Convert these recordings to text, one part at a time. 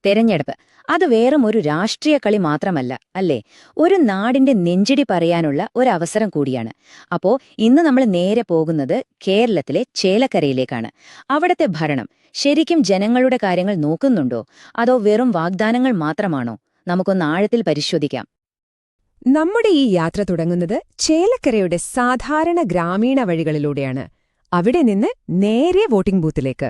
തെരഞ്ഞെടുപ്പ് അത് വെറും ഒരു രാഷ്ട്രീയ കളി മാത്രമല്ല അല്ലേ, ഒരു നാടിന്റെ നെഞ്ചിടി പറയാനുള്ള ഒരവസരം കൂടിയാണ്. അപ്പോ ഇന്ന് നമ്മൾ നേരെ പോകുന്നത് കേരളത്തിലെ ചേലക്കരയിലേക്കാണ്. അവിടത്തെ ഭരണം ശരിക്കും ജനങ്ങളുടെ കാര്യങ്ങൾ നോക്കുന്നുണ്ടോ, അതോ വെറും വാഗ്ദാനങ്ങൾ മാത്രമാണോ? നമുക്കൊന്ന് ആഴത്തിൽ പരിശോധിക്കാം. നമ്മുടെ ഈ യാത്ര തുടങ്ങുന്നത് ചേലക്കരയുടെ സാധാരണ ഗ്രാമീണ വഴികളിലൂടെയാണ്. അവിടെ നിന്ന് നേരെ വോട്ടിംഗ് ബൂത്തിലേക്ക്.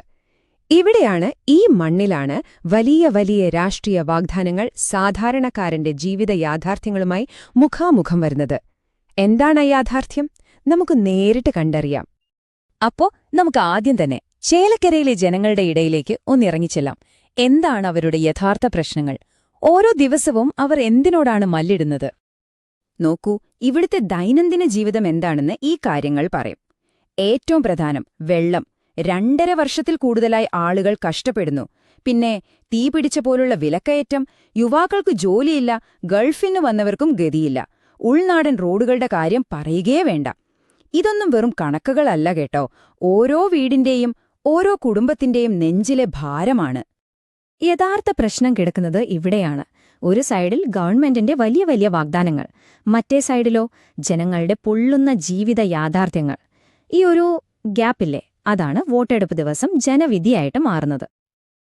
ഇവിടെയാണ്, ഈ മണ്ണിലാണ് വലിയ വലിയ രാഷ്ട്രീയ വാഗ്ദാനങ്ങൾ സാധാരണക്കാരന്റെ ജീവിത യാഥാർത്ഥ്യങ്ങളുമായി മുഖാമുഖം വരുന്നത്. എന്താണ് ആ യാഥാർത്ഥ്യം? നമുക്ക് നേരിട്ട് കണ്ടറിയാം. അപ്പോ നമുക്ക് ആദ്യം തന്നെ ചേലക്കരയിലെ ജനങ്ങളുടെ ഇടയിലേക്ക് ഒന്നിറങ്ങിച്ചെല്ലാം. എന്താണ് അവരുടെ യഥാർത്ഥ പ്രശ്നങ്ങൾ? ഓരോ ദിവസവും അവർ എന്തിനോടാണ് മല്ലിടുന്നത്? നോക്കൂ, ഇവിടുത്തെ ദൈനംദിന ജീവിതം എന്താണെന്ന് ഈ കാര്യങ്ങൾ പറയും. ഏറ്റവും പ്രധാനം വെള്ളം. 2.5 വർഷത്തിൽ കൂടുതലായി ആളുകൾ കഷ്ടപ്പെടുന്നു. പിന്നെ തീപിടിച്ച പോലുള്ള വിലക്കയറ്റം, യുവാക്കൾക്ക് ജോലിയില്ല, ഗൾഫിന് വന്നവർക്കും ഗതിയില്ല. ഉൾനാടൻ റോഡുകളുടെ കാര്യം പറയുകയേ വേണ്ട. ഇതൊന്നും വെറും കണക്കുകളല്ല കേട്ടോ, ഓരോ വീടിന്റെയും ഓരോ കുടുംബത്തിന്റെയും നെഞ്ചിലെ ഭാരമാണ്. യഥാർത്ഥ പ്രശ്നം കിടക്കുന്നത് ഇവിടെയാണ്. ഒരു സൈഡിൽ ഗവൺമെന്റിന്റെ വലിയ വലിയ വാഗ്ദാനങ്ങൾ, മറ്റേ സൈഡിലോ ജനങ്ങളുടെ പൊള്ളുന്ന ജീവിത യാഥാർത്ഥ്യങ്ങൾ. ഈ ഒരു ഗ്യാപ്പില്ലേ, അതാണ് വോട്ടെടുപ്പ് ദിവസം ജനവിധിയായിട്ട് മാറുന്നത്.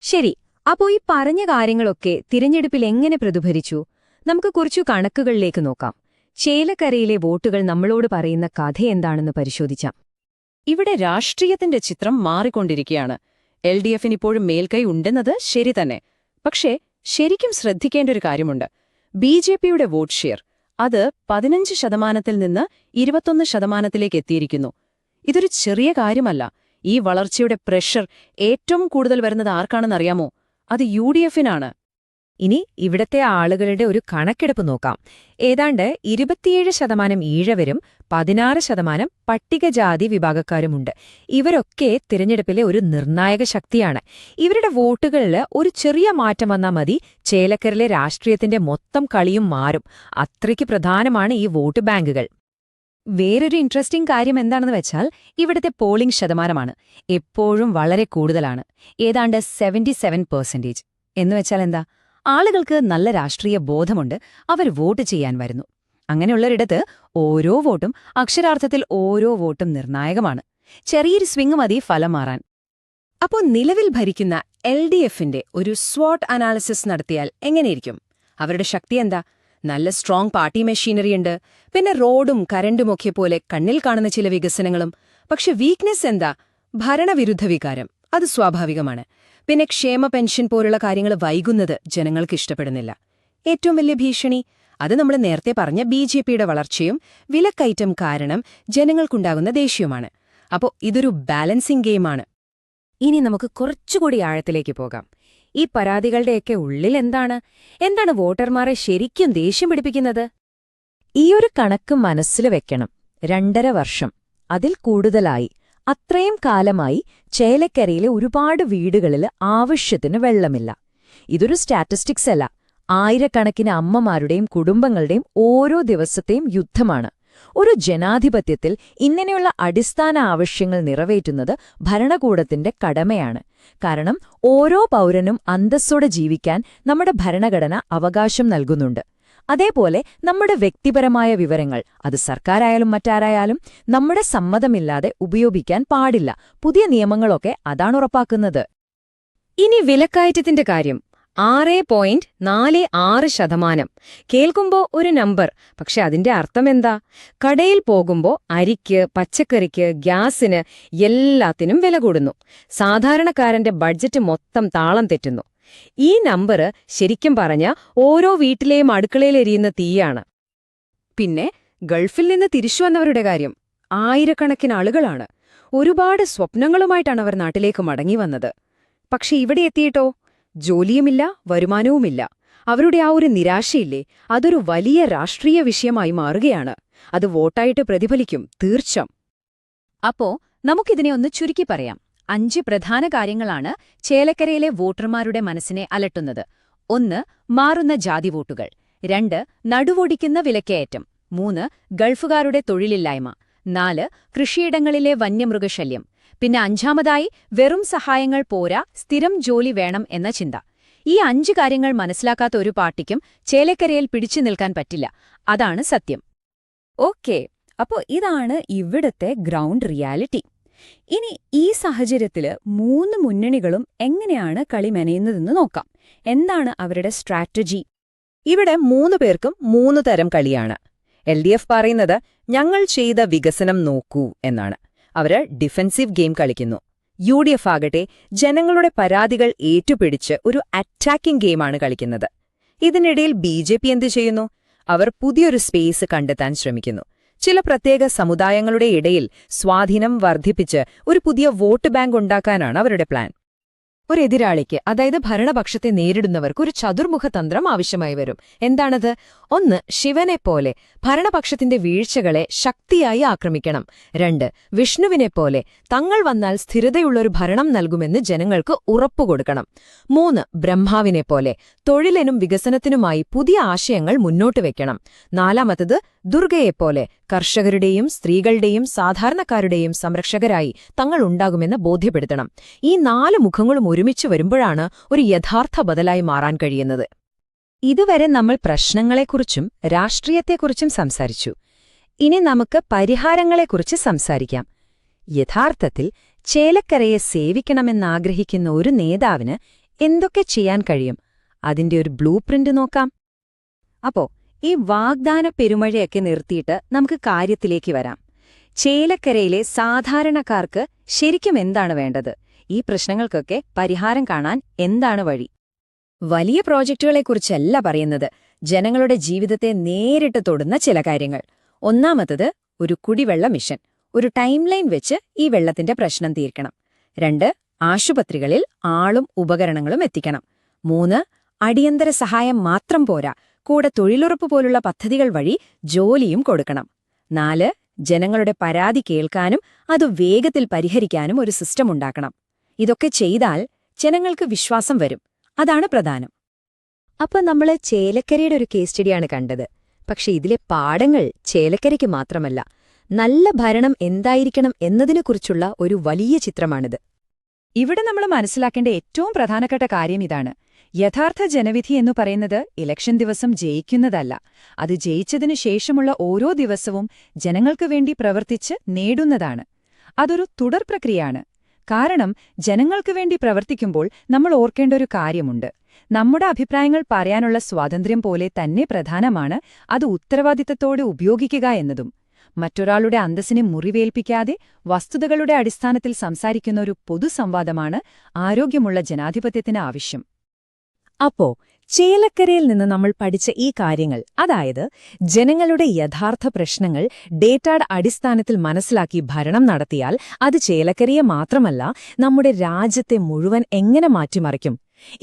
ശരി, അപ്പോ ഈ പറഞ്ഞ കാര്യങ്ങളൊക്കെ തിരഞ്ഞെടുപ്പിൽ എങ്ങനെ പ്രതിഫലിച്ചു? നമുക്ക് കുറച്ചു കണക്കുകളിലേക്ക് നോക്കാം. ചേലക്കരയിലെ വോട്ടുകൾ നമ്മളോട് പറയുന്ന കഥയെന്താണെന്ന് പരിശോധിച്ചാം. ഇവിടെ രാഷ്ട്രീയത്തിന്റെ ചിത്രം മാറിക്കൊണ്ടിരിക്കുകയാണ്. LDFന് ഇപ്പോഴും മേൽക്കൈ ഉണ്ടെന്നത് ശരി തന്നെ. പക്ഷേ ശരിക്കും ശ്രദ്ധിക്കേണ്ട ഒരു കാര്യമുണ്ട്. BJPയുടെ വോട്ട് ഷെയർ അത് 15% നിന്ന് 21% എത്തിയിരിക്കുന്നു. ഇതൊരു ചെറിയ കാര്യമല്ല. ഈ വളർച്ചയുടെ പ്രഷർ ഏറ്റവും കൂടുതൽ വരുന്നത് ആർക്കാണെന്നറിയാമോ? അത് UDFനാണ്. ഇനി ഇവിടത്തെ ആളുകളുടെ ഒരു കണക്കെടുപ്പ് നോക്കാം. ഏതാണ്ട് 27% ഈഴവരും 16% പട്ടികജാതി വിഭാഗക്കാരുമുണ്ട്. ഇവരൊക്കെ തിരഞ്ഞെടുപ്പിലെ ഒരു നിർണായക ശക്തിയാണ്. ഇവരുടെ വോട്ടുകളിൽ ഒരു ചെറിയ മാറ്റം വന്നാൽ മതി, ചേലക്കരയിലെ രാഷ്ട്രീയത്തിന്റെ മൊത്തം കളിയും മാറും. അത്രയ്ക്ക് പ്രധാനമാണ് ഈ വോട്ട് ബാങ്കുകൾ. വേറൊരു ഇൻട്രസ്റ്റിംഗ് കാര്യം എന്താണെന്ന് വെച്ചാൽ ഇവിടുത്തെ പോളിംഗ് ശതമാനമാണ്. എപ്പോഴും വളരെ കൂടുതലാണ്, ഏതാണ്ട് 77%. എന്നുവെച്ചാൽ എന്താ? ആളുകൾക്ക് നല്ല രാഷ്ട്രീയ ബോധമുണ്ട്, അവർ വോട്ട് ചെയ്യാൻ വരുന്നു. അങ്ങനെയുള്ളൊരിടത്ത് ഓരോ വോട്ടും, അക്ഷരാർത്ഥത്തിൽ ഓരോ വോട്ടും നിർണായകമാണ്. ചെറിയൊരു സ്വിംഗ് മതി ഫലം മാറാൻ. അപ്പോൾ നിലവിൽ ഭരിക്കുന്ന LDFന്റെ ഒരു SWOT അനാലിസിസ് നടത്തിയാൽ എങ്ങനെയിരിക്കും? അവരുടെ ശക്തി എന്താ? നല്ല സ്ട്രോങ് പാർട്ടി മെഷീനറിയുണ്ട്, പിന്നെ റോഡും കരണ്ടുമൊക്കെ പോലെ കണ്ണിൽ കാണുന്ന ചില വികസനങ്ങളും. പക്ഷെ വീക്ക്നെസ് എന്താ? ഭരണവിരുദ്ധ വികാരം. അത് സ്വാഭാവികമാണ്. പിന്നെ ക്ഷേമ പെൻഷൻ പോലുള്ള കാര്യങ്ങൾ വൈകുന്നത് ജനങ്ങൾക്ക് ഇഷ്ടപ്പെടുന്നില്ല. ഏറ്റവും വലിയ ഭീഷണി അത് നമ്മൾ നേരത്തെ പറഞ്ഞ BJPയുടെ വളർച്ചയും വിലക്കയറ്റം കാരണം ജനങ്ങൾക്കുണ്ടാകുന്ന ദേഷ്യവുമാണ്. അപ്പോൾ ഇതൊരു ബാലൻസിംഗ് ഗെയിമാണ്. ഇനി നമുക്ക് കുറച്ചുകൂടി ആഴത്തിലേക്ക് പോകാം. ഈ പരാതികളുടെയൊക്കെ ഉള്ളിൽ എന്താണ് വോട്ടർമാരെ ശരിക്കും ദേഷ്യം പിടിപ്പിക്കുന്നത്? ഈയൊരു കണക്ക് മനസ്സിൽ വെക്കണം. 2.5 വർഷം, അതിൽ കൂടുതലായി, അത്രയും കാലമായി ചേലക്കരയിലെ ഒരുപാട് വീടുകളിൽ ആവശ്യത്തിന് വെള്ളമില്ല. ഇതൊരു സ്റ്റാറ്റിസ്റ്റിക്സ് അല്ല, ആയിരക്കണക്കിന് അമ്മമാരുടെയും കുടുംബങ്ങളുടെയും ഓരോ ദിവസത്തെയും യുദ്ധമാണ്. ഒരു ജനാധിപത്യത്തിൽ ഇങ്ങനെയുള്ള അടിസ്ഥാന ആവശ്യങ്ങൾ നിറവേറ്റുന്നത് ഭരണകൂടത്തിന്റെ കടമയാണ്. കാരണം ഓരോ പൗരനും അന്തസ്സോടെ ജീവിക്കാൻ നമ്മുടെ ഭരണഘടന അവകാശം നൽകുന്നുണ്ട്. അതേപോലെ നമ്മുടെ വ്യക്തിപരമായ വിവരങ്ങൾ, അത് സർക്കാരായാലും മറ്റാരായാലും, നമ്മുടെ സമ്മതമില്ലാതെ ഉപയോഗിക്കാൻ പാടില്ല. പുതിയ നിയമങ്ങളൊക്കെ അതാണ് ഉറപ്പാക്കുന്നത്. ഇനി വിലക്കയറ്റത്തിന്റെ കാര്യം. 6.46%. കേൾക്കുമ്പോ ഒരു നമ്പർ, പക്ഷെ അതിന്റെ അർത്ഥമെന്താ? കടയിൽ പോകുമ്പോ അരിക്ക്, പച്ചക്കറിക്ക്, ഗ്യാസിന് എല്ലാത്തിനും വില കൂടുന്നു. സാധാരണക്കാരന്റെ ബഡ്ജറ്റ് മൊത്തം താളം തെറ്റുന്നു. ഈ നമ്പർ ശരിക്കും പറഞ്ഞ ഓരോ വീട്ടിലെയും അടുക്കളയിലെരിയുന്ന തീയാണ്. പിന്നെ ഗൾഫിൽ നിന്ന് തിരിച്ചുവന്നവരുടെ കാര്യം. ആയിരക്കണക്കിന് ആളുകളാണ്. ഒരുപാട് സ്വപ്നങ്ങളുമായിട്ടാണ് അവർ നാട്ടിലേക്ക് മടങ്ങി വന്നത്. പക്ഷെ ഇവിടെ എത്തിയിട്ടോ ജോലിയുമില്ല, വരുമാനവുമില്ല. അവരുടെ ആ ഒരു നിരാശയില്ലേ, അതൊരു വലിയ രാഷ്ട്രീയ വിഷയമായി മാറുകയാണ്. അത് വോട്ടായിട്ട് പ്രതിഫലിക്കും, തീർച്ചയായും. അപ്പോ നമുക്കിതിനെ ഒന്ന് ചുരുക്കി പറയാം. 5 പ്രധാന കാര്യങ്ങളാണ് ചേലക്കരയിലെ വോട്ടർമാരുടെ മനസ്സിനെ അലട്ടുന്നത്. 1. മാറുന്ന ജാതി വോട്ടുകൾ. 2. നടുവൊടിക്കുന്ന വിലക്കയറ്റം. 3. ഗൾഫുകാരുടെ തൊഴിലില്ലായ്മ. 4. കൃഷിയിടങ്ങളിലെ വന്യമൃഗശല്യം. പിന്നെ 5-മതായി വെറും സഹായങ്ങൾ പോരാ, സ്ഥിരം ജോലി വേണം എന്ന ചിന്ത. ഈ 5 കാര്യങ്ങൾ മനസ്സിലാക്കാത്ത ഒരു പാർട്ടിക്കും ചേലക്കരയിൽ പിടിച്ചു നിൽക്കാൻ പറ്റില്ല. അതാണ് സത്യം. ഓക്കേ, അപ്പോ ഇതാണ് ഇവിടത്തെ ഗ്രൗണ്ട് റിയാലിറ്റി. ഇനി ഈ സാഹചര്യത്തില് 3 മുന്നണികളും എങ്ങനെയാണ് കളി മെനയുന്നതെന്ന് നോക്കാം. എന്താണ് അവരുടെ സ്ട്രാറ്റജി? ഇവിടെ 3 പേർക്കും 3 തരം കളിയാണ്. LDF പറയുന്നത് ഞങ്ങൾ ചെയ്ത വികസനം നോക്കൂ എന്നാണ്. അവര് ഡിഫൻസീവ് ഗെയിം കളിക്കുന്നു. UDF ആകട്ടെ ജനങ്ങളുടെ പരാതികൾ ഏറ്റുപിടിച്ച് ഒരു അറ്റാക്കിംഗ് ഗെയിമാണ് കളിക്കുന്നത്. ഇതിനിടയിൽ BJP എന്തു ചെയ്യുന്നു? അവർ പുതിയൊരു സ്പേസ് കണ്ടെത്താൻ ശ്രമിക്കുന്നു. ചില പ്രത്യേക സമുദായങ്ങളുടെ ഇടയിൽ സ്വാധീനം വർദ്ധിപ്പിച്ച് ഒരു പുതിയ വോട്ട് ബാങ്ക് ഉണ്ടാക്കാനാണ് അവരുടെ പ്ലാൻ. ഒരു എതിരാളിക്ക്, അതായത് ഭരണപക്ഷത്തെ നേരിടുന്നവർക്ക് ഒരു ചതുർമുഖ തന്ത്രം ആവശ്യമായി വരും. എന്താണത്? 1. ശിവനെപ്പോലെ ഭരണപക്ഷത്തിന്റെ വീഴ്ചകളെ ശക്തിയായി ആക്രമിക്കണം. 2. വിഷ്ണുവിനെപ്പോലെ തങ്ങൾ വന്നാൽ സ്ഥിരതയുള്ളൊരു ഭരണം നൽകുമെന്ന് ജനങ്ങൾക്ക് ഉറപ്പുകൊടുക്കണം. 3. ബ്രഹ്മാവിനെപ്പോലെ തൊഴിലിനും വികസനത്തിനുമായി പുതിയ ആശയങ്ങൾ മുന്നോട്ട് വെക്കണം. 4. ദുർഗയെപ്പോലെ കർഷകരുടെയും സ്ത്രീകളുടെയും സാധാരണക്കാരുടെയും സംരക്ഷകരായി തങ്ങൾ ഉണ്ടാകുമെന്ന് ബോധ്യപ്പെടുത്തണം. ഈ 4 മുഖങ്ങളും ഒരുമിച്ച് വരുമ്പോഴാണ് ഒരു യഥാർത്ഥ ബദലായി മാറാൻ കഴിയുന്നത്. ഇതുവരെ നമ്മൾ പ്രശ്നങ്ങളെക്കുറിച്ചും രാഷ്ട്രീയത്തെക്കുറിച്ചും സംസാരിച്ചു. ഇനി നമുക്ക് പരിഹാരങ്ങളെക്കുറിച്ച് സംസാരിക്കാം. യഥാർത്ഥത്തിൽ ചേലക്കരയെ സേവിക്കണമെന്നാഗ്രഹിക്കുന്ന ഒരു നേതാവിന് എന്തൊക്കെ ചെയ്യാൻ കഴിയും? അതിന്റെ ഒരു ബ്ലൂ പ്രിന്റ് നോക്കാം. അപ്പോ ഈ വാഗ്ദാന പെരുമഴയൊക്കെ നിർത്തിയിട്ട് നമുക്ക് കാര്യത്തിലേക്ക് വരാം. ചേലക്കരയിലെ സാധാരണക്കാർക്ക് ശരിക്കും എന്താണ് വേണ്ടത്? ഈ പ്രശ്നങ്ങൾക്കൊക്കെ പരിഹാരം കാണാൻ എന്താണ് വഴി? വലിയ പ്രോജക്റ്റുകളെക്കുറിച്ചല്ല പറയുന്നത്, ജനങ്ങളുടെ ജീവിതത്തെ നേരിട്ട് തൊടുന്ന ചില കാര്യങ്ങൾ. ഒന്നാമത്തത് ഒരു കുടിവെള്ള മിഷൻ. ഒരു ടൈം ലൈൻ വെച്ച് ഈ വെള്ളത്തിന്റെ പ്രശ്നം തീർക്കണം. 2. ആശുപത്രികളിൽ ആളും ഉപകരണങ്ങളും എത്തിക്കണം. 3. അടിയന്തര സഹായം മാത്രം പോരാ, കൂടെ തൊഴിലുറപ്പ് പോലുള്ള പദ്ധതികൾ വഴി ജോലിയും കൊടുക്കണം. 4. ജനങ്ങളുടെ പരാതി കേൾക്കാനും അത് വേഗത്തിൽ പരിഹരിക്കാനും ഒരു സിസ്റ്റം ഉണ്ടാക്കണം. ഇതൊക്കെ ചെയ്താൽ ജനങ്ങൾക്ക് വിശ്വാസം വരും. അതാണ് പ്രധാനം. അപ്പൊ നമ്മള് ചേലക്കരയുടെ ഒരു കേസ് സ്റ്റഡിയാണ് കണ്ടത്. പക്ഷെ ഇതിലെ പാഠങ്ങൾ ചേലക്കരയ്ക്ക് മാത്രമല്ല, നല്ല ഭരണം എന്തായിരിക്കണം എന്നതിനെക്കുറിച്ചുള്ള ഒരു വലിയ ചിത്രമാണിത്. ഇവിടെ നമ്മൾ മനസ്സിലാക്കേണ്ട ഏറ്റവും പ്രധാനപ്പെട്ട കാര്യം ഇതാണ്. യഥാർത്ഥ ജനവിധി എന്നു പറയുന്നത് ഇലക്ഷൻ ദിവസം ജയിക്കുന്നതല്ല. അത് ജയിച്ചതിനു ശേഷമുള്ള ഓരോ ദിവസവും ജനങ്ങൾക്ക് വേണ്ടി പ്രവർത്തിച്ച് നേടുന്നതാണ്. അതൊരു തുടർ പ്രക്രിയയാണ്. കാരണം ജനങ്ങൾക്ക് വേണ്ടി പ്രവർത്തിക്കുമ്പോൾ നമ്മൾ ഓർക്കേണ്ട ഒരു കാര്യമുണ്ട്. നമ്മുടെ അഭിപ്രായങ്ങൾ പറയാനുള്ള സ്വാതന്ത്ര്യം പോലെ തന്നെ പ്രധാനമാണ് അത് ഉത്തരവാദിത്തത്തോടെ ഉപയോഗിക്കുക എന്നതും. മറ്റൊരാളുടെ അന്തസ്സിനെ മുറിവേൽപ്പിക്കാതെ വസ്തുതകളുടെ അടിസ്ഥാനത്തിൽ സംസാരിക്കുന്ന ഒരു പൊതുസംവാദമാണ് ആരോഗ്യമുള്ള ജനാധിപത്യത്തിന് ആവശ്യം. അപ്പോ ചേലക്കരയിൽ നിന്ന് നമ്മൾ പഠിച്ച ഈ കാര്യങ്ങൾ, അതായത് ജനങ്ങളുടെ യഥാർത്ഥ പ്രശ്നങ്ങൾ ഡേറ്റയുടെ അടിസ്ഥാനത്തിൽ മനസ്സിലാക്കി ഭരണം നടത്തിയാൽ അത് ചേലക്കരയെ മാത്രമല്ല നമ്മുടെ രാജ്യത്തെ മുഴുവൻ എങ്ങനെ മാറ്റിമറിക്കും?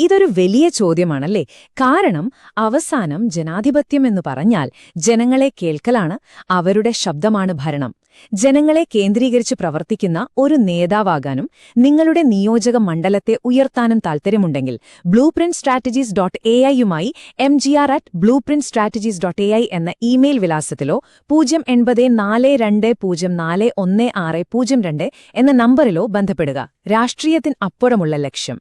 ഇതൊരു വലിയ ചോദ്യമാണല്ലേ? കാരണം അവസാനം ജനാധിപത്യമെന്നു പറഞ്ഞാൽ ജനങ്ങളെ കേൾക്കലാണ്, അവരുടെ ശബ്ദമാണ് ഭരണം. ജനങ്ങളെ കേന്ദ്രീകരിച്ച് പ്രവർത്തിക്കുന്ന ഒരു നേതാവാകാനും നിങ്ങളുടെ നിയോജക മണ്ഡലത്തെ ഉയർത്താനും താൽപ്പര്യമുണ്ടെങ്കിൽ blueprintstrategies.ai-യുമായി mgr@blueprintstrategies.ai എന്ന ഇമെയിൽ വിലാസത്തിലോ 08042041602 എന്ന നമ്പറിലോ ബന്ധപ്പെടുക. രാഷ്ട്രീയത്തിനപ്പുറമുള്ള ലക്ഷ്യം.